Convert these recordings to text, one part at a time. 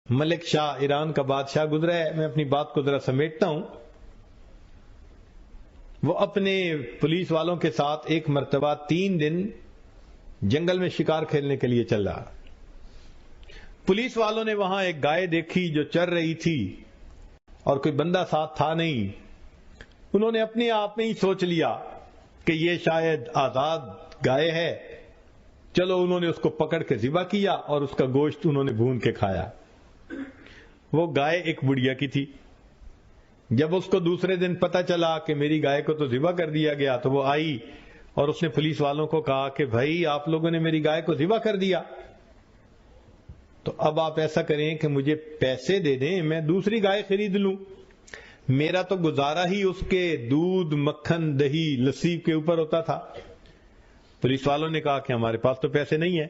ملک شاہ ایران کا بادشاہ گزرا ہے. میں اپنی بات کو ذرا سمیٹتا ہوں. وہ اپنے پولیس والوں کے ساتھ ایک مرتبہ 3 دن جنگل میں شکار کھیلنے کے لیے چل رہا. پولیس والوں نے وہاں ایک گائے دیکھی جو چر رہی تھی اور کوئی بندہ ساتھ تھا نہیں. انہوں نے اپنے آپ میں ہی سوچ لیا کہ یہ شاید آزاد گائے ہے. چلو انہوں نے اس کو پکڑ کے ذبح کیا اور اس کا گوشت انہوں نے بھون کے کھایا. وہ گائے ایک بڑھیا کی تھی. جب اس کو دوسرے دن پتا چلا کہ میری گائے کو تو ذبح کر دیا گیا تو وہ آئی اور اس نے پولیس والوں کو کہا کہ بھائی آپ لوگوں نے میری گائے کو ذبح کر دیا، تو اب آپ ایسا کریں کہ مجھے پیسے دے دیں، میں دوسری گائے خرید لوں. میرا تو گزارا ہی اس کے دودھ، مکھن، دہی، لسی کے اوپر ہوتا تھا. پولیس والوں نے کہا کہ ہمارے پاس تو پیسے نہیں ہیں.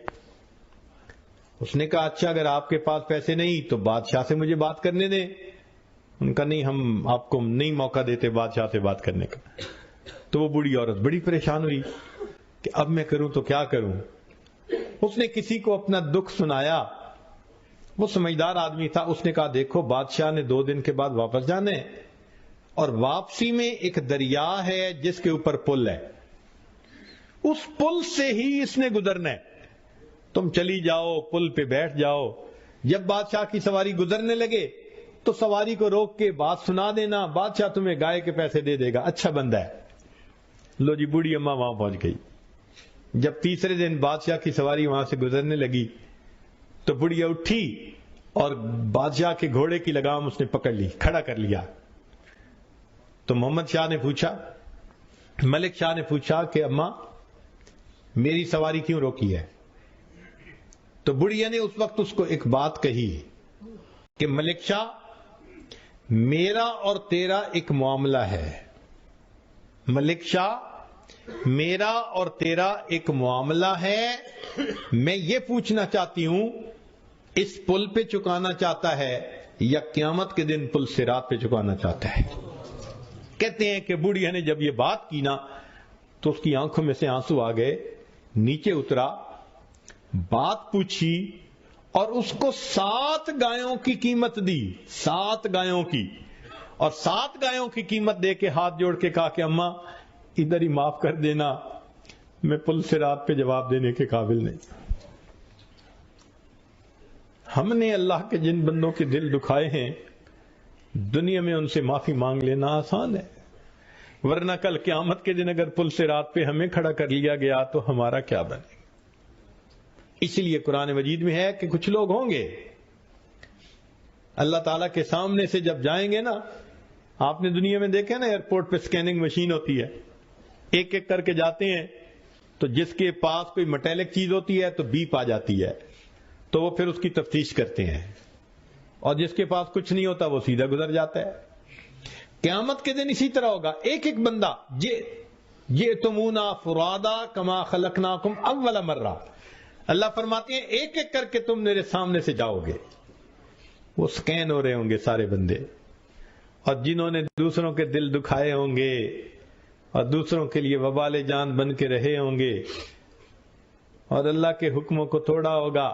اس نے کہا اچھا اگر آپ کے پاس پیسے نہیں تو بادشاہ سے مجھے بات کرنے دیں. ان کا نہیں، ہم آپ کو نہیں موقع دیتے بادشاہ سے بات کرنے کا. تو وہ بوڑھی عورت بڑی پریشان ہوئی کہ اب میں کروں تو کیا کروں. اس نے کسی کو اپنا دکھ سنایا. وہ سمجھدار آدمی تھا. اس نے کہا دیکھو بادشاہ نے 2 دن کے بعد واپس جانے اور واپسی میں ایک دریا ہے جس کے اوپر پل ہے، اس پل سے ہی اس نے گزرنا ہے. تم چلی جاؤ، پل پہ بیٹھ جاؤ. جب بادشاہ کی سواری گزرنے لگے تو سواری کو روک کے بات سنا دینا، بادشاہ تمہیں گائے کے پیسے دے دے گا، اچھا بندہ ہے. لو جی بوڑھی اماں وہاں پہنچ گئی. جب تیسرے دن بادشاہ کی سواری وہاں سے گزرنے لگی تو بڑھیا اٹھی اور بادشاہ کے گھوڑے کی لگام اس نے پکڑ لی، کھڑا کر لیا. تو محمد شاہ نے پوچھا، ملک شاہ نے پوچھا کہ اماں میری سواری کیوں روکی ہے؟ تو بڑھیا نے اس وقت اس کو ایک بات کہی کہ ملک شاہ میرا اور تیرا ایک معاملہ ہے. ملک شاہ میرا اور تیرا ایک معاملہ ہے. میں یہ پوچھنا چاہتی ہوں اس پل پہ چکانا چاہتا ہے یا قیامت کے دن پل صراط پہ چکانا چاہتا ہے؟ کہتے ہیں کہ بڑھیا نے جب یہ بات کی نا تو اس کی آنکھوں میں سے آنسو آ گئے. نیچے اترا، بات پوچھی اور اس کو 7 گایوں کی قیمت دی. 7 گایوں کی، اور 7 گایوں کی قیمت دے کے ہاتھ جوڑ کے کہا کہ اماں ادھر ہی معاف کر دینا، میں پل صراط پہ جواب دینے کے قابل نہیں. ہم نے اللہ کے جن بندوں کے دل دکھائے ہیں دنیا میں ان سے معافی مانگ لینا آسان ہے، ورنہ کل قیامت کے دن اگر پل صراط پہ ہمیں کھڑا کر لیا گیا تو ہمارا کیا بنے. اس لیے قرآن مجید میں ہے کہ کچھ لوگ ہوں گے اللہ تعالیٰ کے سامنے سے جب جائیں گے نا، آپ نے دنیا میں دیکھا نا ایئرپورٹ پہ سکیننگ مشین ہوتی ہے، ایک ایک کر کے جاتے ہیں تو جس کے پاس کوئی میٹیلک چیز ہوتی ہے تو بیپ آ جاتی ہے تو وہ پھر اس کی تفتیش کرتے ہیں، اور جس کے پاس کچھ نہیں ہوتا وہ سیدھا گزر جاتا ہے. قیامت کے دن اسی طرح ہوگا. ایک ایک بندہ جئتمونا فرادا کما خلقناکم اول مرہ، اللہ فرماتے ہیں ایک ایک کر کے تم میرے سامنے سے جاؤ گے. وہ سکین ہو رہے ہوں گے سارے بندے، اور جنہوں نے دوسروں کے دل دکھائے ہوں گے اور دوسروں کے لیے وبال جان بن کے رہے ہوں گے اور اللہ کے حکموں کو توڑا ہوگا،